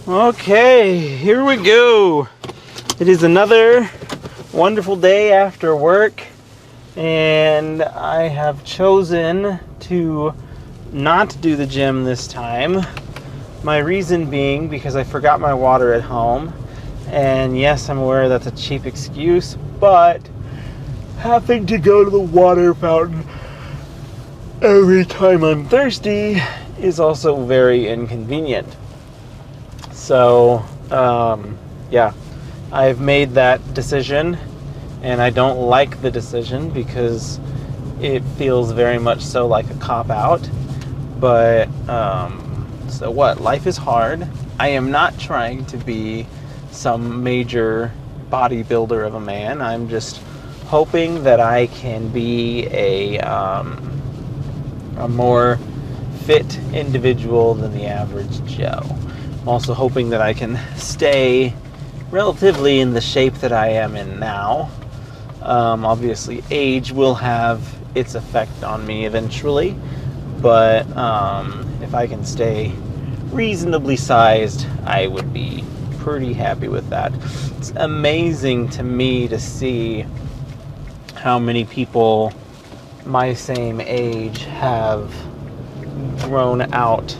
Okay, here we go. It is another wonderful day after work, and I have chosen to not do the gym this time. My reason being because I forgot my water at home, and yes, I'm aware that's a cheap excuse, but having to go to the water fountain every time I'm thirsty is also very inconvenient. So, yeah, I've made that decision, and I don't like the decision because it feels very much so like a cop-out. But, so what? Life is hard. I am not trying to be some major bodybuilder of a man. I'm just hoping that I can be a more fit individual than the average Joe. I'm also hoping that I can stay relatively in the shape that I am in now. Obviously, age will have its effect on me eventually, but if I can stay reasonably sized, I would be pretty happy with that. It's amazing to me to see how many people my same age have grown out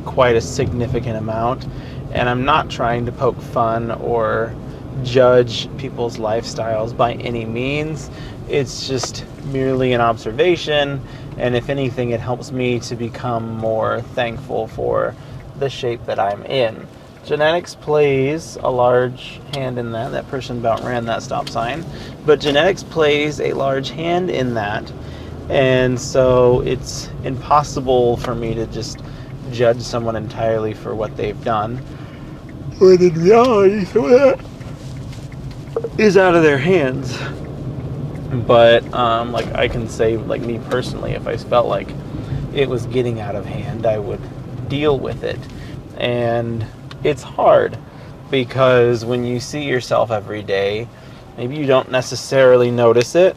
quite a significant amount, and I'm not trying to poke fun or judge people's lifestyles by any means. It's just merely an observation, and if anything, it helps me to become more thankful for the shape that I'm in. Genetics plays a large hand in that. That person about ran that stop sign, but genetics plays a large hand in that, and so it's impossible for me to just judge someone entirely for what they've done, when in reality some of that is out of their hands. But like I can say, like me personally, if I felt like it was getting out of hand, I would deal with it. And it's hard because when you see yourself every day, maybe you don't necessarily notice it,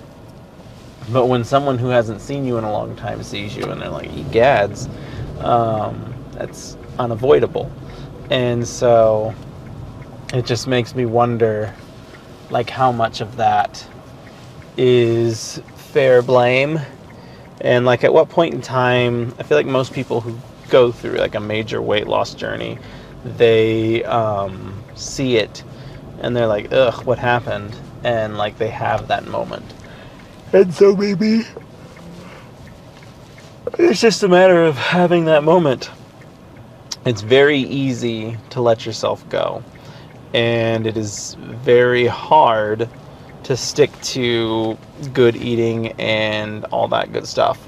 but when someone who hasn't seen you in a long time sees you and they're like, egads, that's unavoidable. And so it just makes me wonder, like, how much of that is fair blame, and like at what point in time. I feel like most people who go through like a major weight loss journey, they see it and they're like, ugh, what happened? And like they have that moment, and so maybe it's just a matter of having that moment. It's very easy to let yourself go, and it is very hard to stick to good eating and all that good stuff.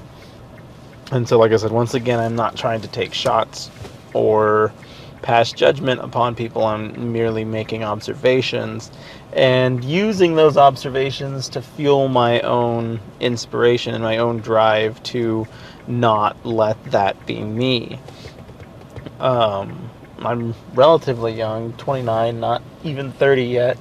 And so, like I said, once again, I'm not trying to take shots or pass judgment upon people. I'm merely making observations and using those observations to fuel my own inspiration and my own drive to not let that be me. I'm relatively young, 29, not even 30 yet,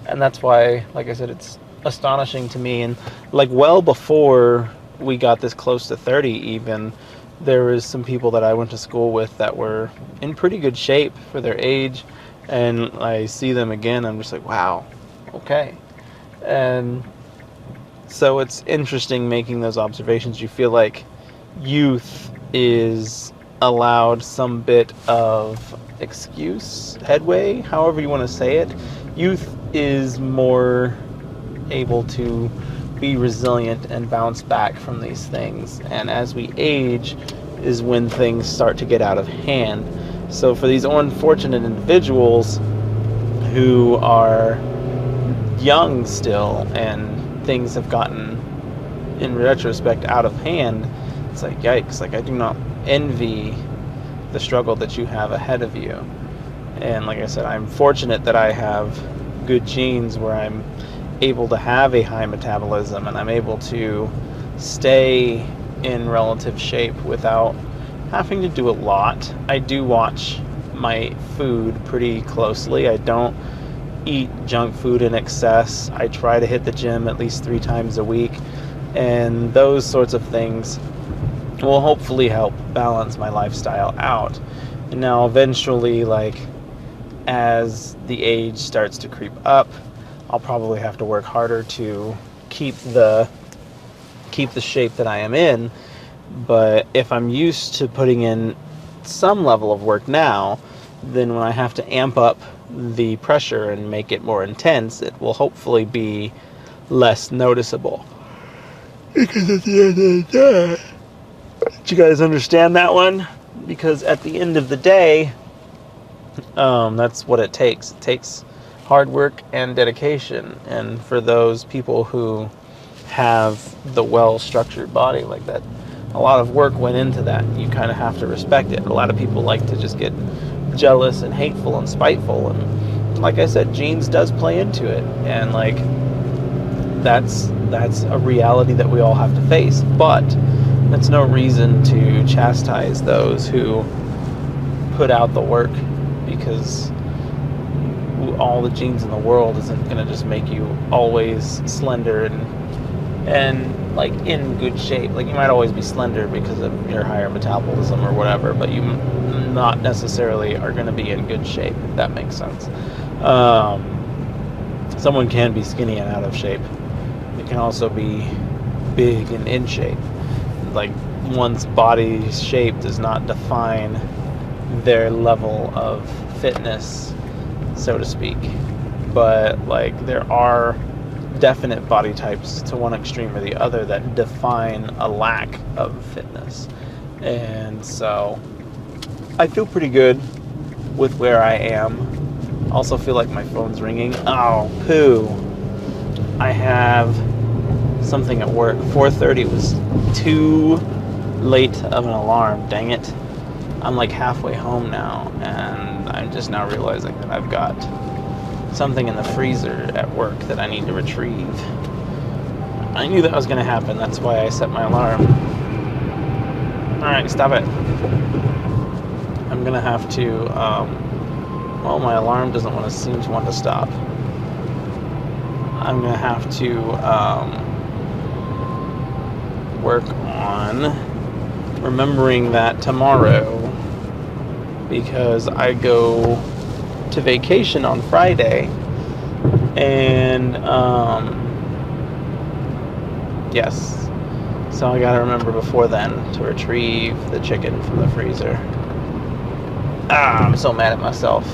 and that's why, like I said, it's astonishing to me. And like well before we got this close to 30 even, there was some people that I went to school with that were in pretty good shape for their age, and I see them again, I'm just like, wow, okay. And so it's interesting making those observations. You feel like youth is allowed some bit of excuse, headway, however you want to say it. Youth is more able to be resilient and bounce back from these things, and as we age is when things start to get out of hand. So for these unfortunate individuals who are young still and things have gotten, in retrospect, out of hand, it's like, yikes. Like, I do not envy the struggle that you have ahead of you. And like I said, I'm fortunate that I have good genes where I'm able to have a high metabolism and I'm able to stay in relative shape without having to do a lot. I do watch my food pretty closely. I don't eat junk food in excess. I try to hit the gym at least 3 times a week, and those sorts of things will hopefully help balance my lifestyle out. And now eventually, like, as the age starts to creep up, I'll probably have to work harder to keep the shape that I am in. But if I'm used to putting in some level of work now, then when I have to amp up the pressure and make it more intense, it will hopefully be less noticeable. Because at the end of the day, did you guys understand that one? Because at the end of the day, that's what it takes. It takes hard work and dedication. And for those people who have the well-structured body like that, a lot of work went into that. You kind of have to respect it. A lot of people like to just get jealous and hateful and spiteful. And like I said, genes does play into it. And like, that's a reality that we all have to face. But that's no reason to chastise those who put out the work, because all the genes in the world isn't going to just make you always slender and like in good shape. Like, you might always be slender because of your higher metabolism or whatever, but you not necessarily are going to be in good shape, if that makes sense. Someone can be skinny and out of shape. It can also be big and in shape. Like, one's body shape does not define their level of fitness, so to speak. But like, there are definite body types to one extreme or the other that define a lack of fitness. And so I feel pretty good with where I am. Also feel like my phone's ringing. Oh, poo. I have something at work. 4:30 was too late of an alarm. Dang it. I'm like halfway home now, and I'm just now realizing that I've got something in the freezer at work that I need to retrieve. I knew that was going to happen. That's why I set my alarm. Alright, stop it. I'm going to have to, well, my alarm doesn't seem to want to stop. I'm going to have to work on remembering that tomorrow, because I go to vacation on Friday, and yes, so I gotta remember before then to retrieve the chicken from the freezer. I'm so mad at myself.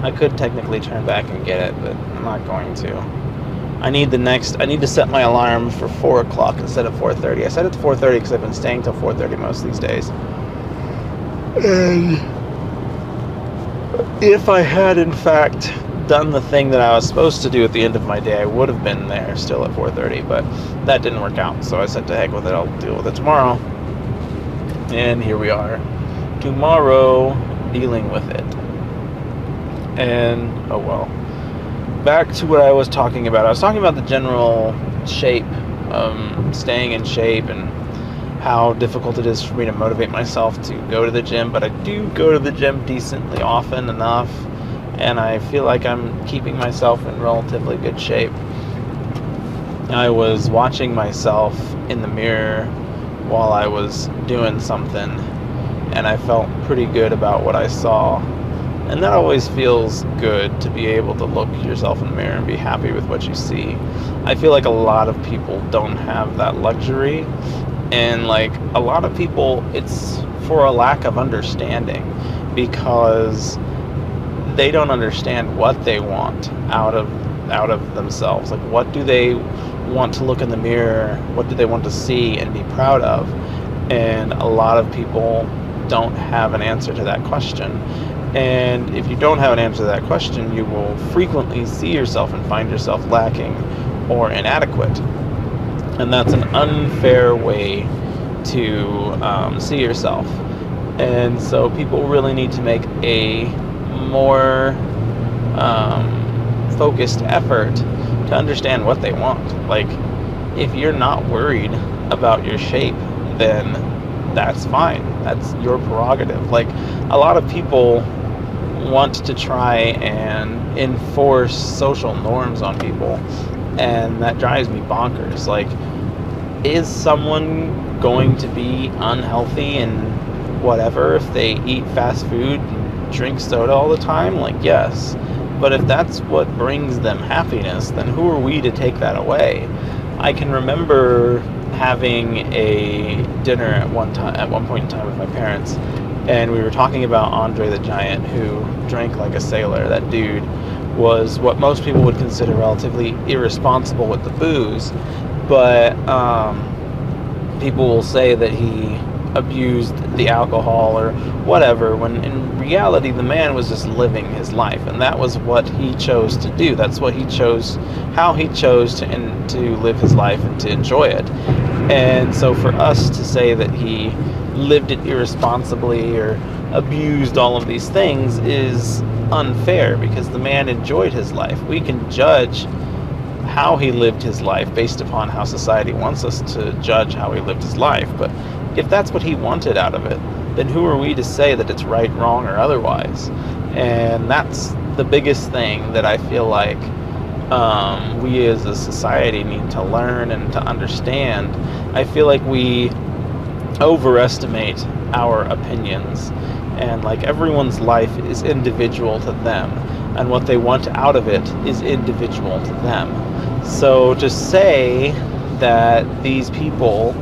I could technically turn back and get it, but I'm not going to. I need to set my alarm for 4 o'clock instead of 4:30. I set it to 4:30 because I've been staying till 4:30 most of these days. And if I had in fact done the thing that I was supposed to do at the end of my day, I would have been there still at 4:30, but that didn't work out. So I said, to heck with it, I'll deal with it tomorrow. And here we are, tomorrow, dealing with it. And, oh well. Back to what I was talking about. I was talking about the general shape, staying in shape, and how difficult it is for me to motivate myself to go to the gym. But I do go to the gym decently often enough, and I feel like I'm keeping myself in relatively good shape. I was watching myself in the mirror while I was doing something, and I felt pretty good about what I saw. And that always feels good, to be able to look yourself in the mirror and be happy with what you see. I feel like a lot of people don't have that luxury. And like, a lot of people, it's for a lack of understanding, because they don't understand what they want out of themselves. Like, what do they want to look in the mirror? What do they want to see and be proud of? And a lot of people don't have an answer to that question. And if you don't have an answer to that question, you will frequently see yourself and find yourself lacking or inadequate. And that's an unfair way to see yourself. And so people really need to make a more focused effort to understand what they want. Like, if you're not worried about your shape, then that's fine. That's your prerogative. Like, a lot of people want to try and enforce social norms on people, and that drives me bonkers. Like, is someone going to be unhealthy and whatever if they eat fast food drink soda all the time? Like, yes. But if that's what brings them happiness, then who are we to take that away? I can remember having a dinner at one point in time with my parents, and we were talking about Andre the Giant, who drank like a sailor. That dude was what most people would consider relatively irresponsible with the booze, but people will say that he abused the alcohol or whatever, when in reality the man was just living his life, and that was what he chose to do. That's what he chose, how he chose to live his life and to enjoy it. And so for us to say that he lived it irresponsibly or abused all of these things is unfair, because the man enjoyed his life. We can judge how he lived his life based upon how society wants us to judge how he lived his life, but if that's what he wanted out of it, then who are we to say that it's right, wrong, or otherwise? And that's the biggest thing that I feel like we as a society need to learn and to understand. I feel like we overestimate our opinions, and like everyone's life is individual to them, and what they want out of it is individual to them. So to say that these people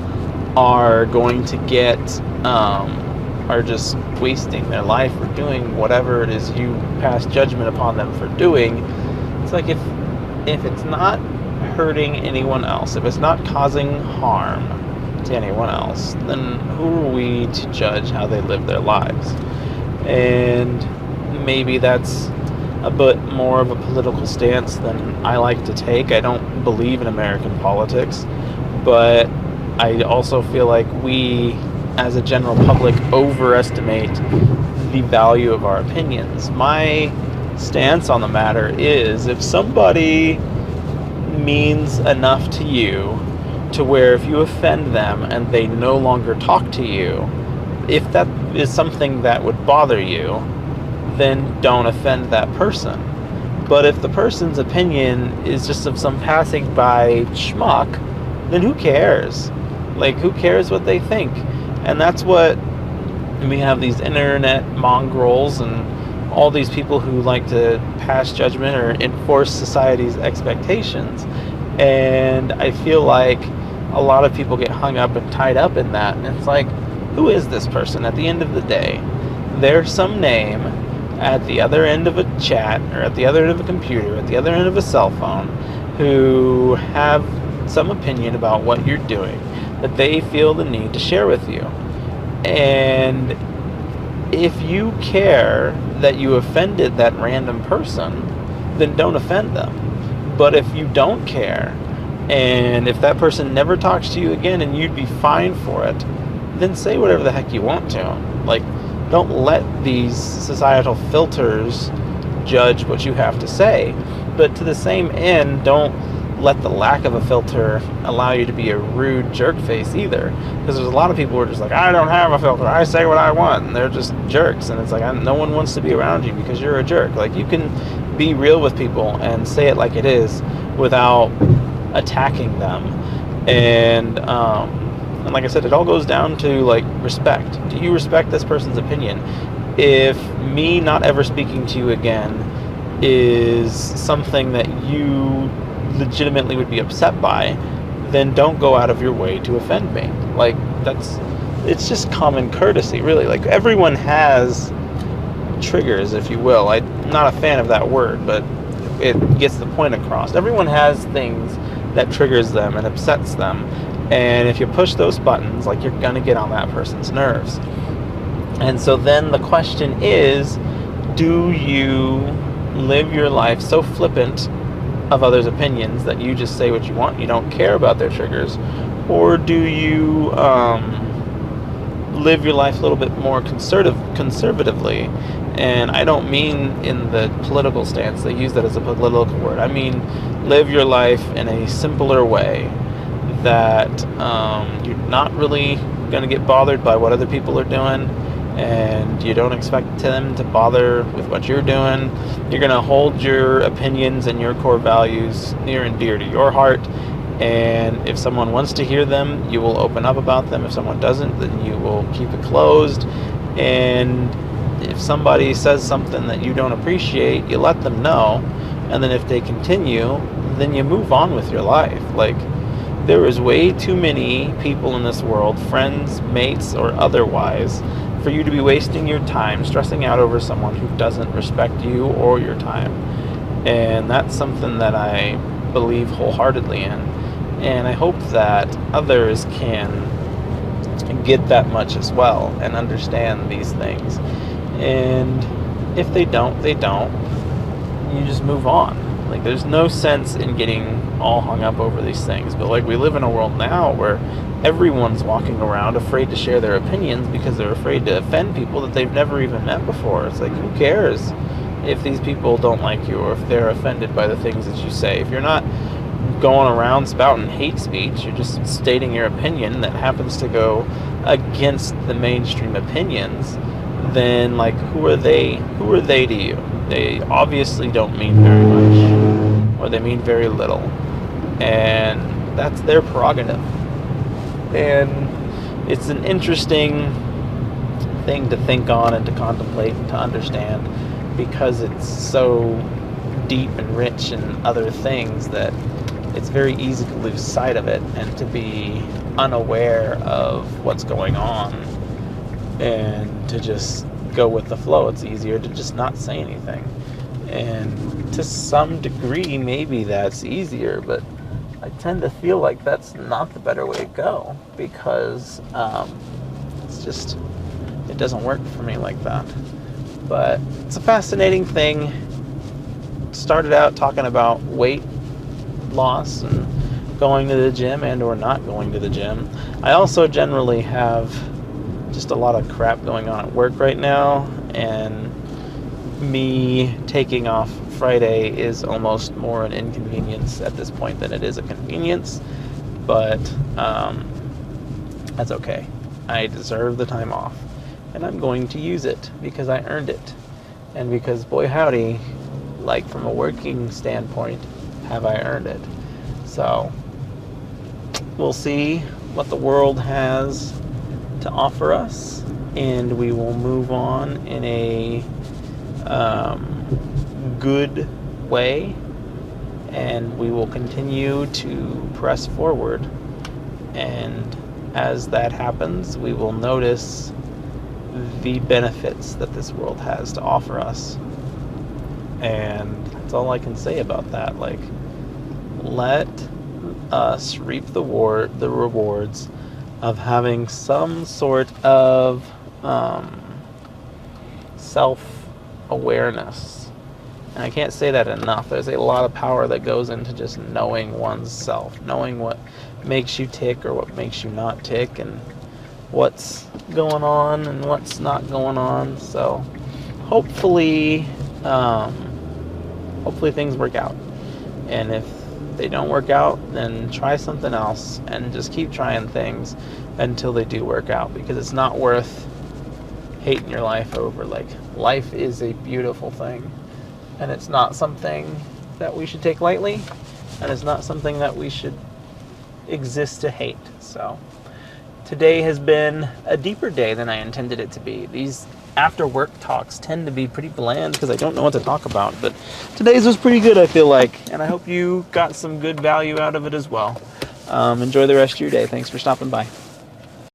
are going to get are just wasting their life or doing whatever it is you pass judgment upon them for doing, it's like if it's not hurting anyone else, if it's not causing harm to anyone else, then who are we to judge how they live their lives? And maybe that's a bit more of a political stance than I like to take. I don't believe in American politics, but I also feel like we, as a general public, overestimate the value of our opinions. My stance on the matter is, if somebody means enough to you to where if you offend them and they no longer talk to you, if that is something that would bother you, then don't offend that person. But if the person's opinion is just of some passing by schmuck, then who cares? Like, who cares what they think? And that's what we have, these internet mongrels and all these people who like to pass judgment or enforce society's expectations. And I feel like a lot of people get hung up and tied up in that. And it's like, who is this person at the end of the day? There's some name at the other end of a chat, or at the other end of a computer, at the other end of a cell phone, who have some opinion about what you're doing that they feel the need to share with you. And if you care that you offended that random person, then don't offend them. But if you don't care, and if that person never talks to you again and you'd be fine for it, then say whatever the heck you want to them. Like, don't let these societal filters judge what you have to say. But to the same end, don't let the lack of a filter allow you to be a rude jerk face either. Because there's a lot of people who are just like, I don't have a filter, I say what I want, and they're just jerks. And it's like, no one wants to be around you because you're a jerk. Like, you can be real with people and say it like it is without attacking them. And like I said, it all goes down to, like, respect. Do you respect this person's opinion? If me not ever speaking to you again is something that you legitimately would be upset by, then don't go out of your way to offend me. Like, it's just common courtesy, really. Like, everyone has triggers, if you will. I'm not a fan of that word, but it gets the point across. Everyone has things that triggers them and upsets them. And if you push those buttons, like, you're gonna get on that person's nerves. And so then the question is, do you live your life so flippant of others' opinions that you just say what you want, you don't care about their triggers? Or do you live your life a little bit more conservatively? And I don't mean in the political stance, they use that as a political word. I mean, live your life in a simpler way, that you're not really going to get bothered by what other people are doing, and you don't expect them to bother with what you're doing. You're going to hold your opinions and your core values near and dear to your heart, and if someone wants to hear them, you will open up about them. If someone doesn't, then you will keep it closed. And if somebody says something that you don't appreciate, you let them know, and then if they continue, then you move on with your life. Like, there is way too many people in this world, friends, mates, or otherwise, for you to be wasting your time stressing out over someone who doesn't respect you or your time. And that's something that I believe wholeheartedly in. And I hope that others can get that much as well and understand these things. And if they don't, they don't. You just move on. Like, there's no sense in getting all hung up over these things. But like, we live in a world now where everyone's walking around afraid to share their opinions because they're afraid to offend people that they've never even met before. It's like, who cares if these people don't like you or if they're offended by the things that you say? If you're not going around spouting hate speech, you're just stating your opinion that happens to go against the mainstream opinions, then like, who are they to you? They obviously don't mean very much, or they mean very little, and that's their prerogative. And it's an interesting thing to think on and to contemplate and to understand, because it's so deep and rich in other things that it's very easy to lose sight of it and to be unaware of what's going on and to just go with the flow. It's easier to just not say anything. And to some degree, maybe that's easier, but I tend to feel like that's not the better way to go, because it's just, it doesn't work for me like that. But it's a fascinating thing. Started out talking about weight loss and going to the gym and or not going to the gym. I also generally have just a lot of crap going on at work right now, and me taking off Friday is almost more an inconvenience at this point than it is a convenience, but that's okay. I deserve the time off, and I'm going to use it because I earned it, and because, boy howdy, like, from a working standpoint, have I earned it. So we'll see what the world has to offer us, and we will move on in a good way, and we will continue to press forward. And as that happens, we will notice the benefits that this world has to offer us. And that's all I can say about that. Like, let us reap the rewards of having some sort of self-awareness. And I can't say that enough. There's a lot of power that goes into just knowing one's self, knowing what makes you tick or what makes you not tick, and what's going on and what's not going on. So hopefully things work out. And if they don't work out, then try something else and just keep trying things until they do work out, because it's not worth hating your life over. Like, life is a beautiful thing, and it's not something that we should take lightly, and it's not something that we should exist to hate. So today has been a deeper day than I intended it to be. These after work talks tend to be pretty bland because I don't know what to talk about, but today's was pretty good, I feel like, and I hope you got some good value out of it as well. Enjoy the rest of your day. Thanks for stopping by.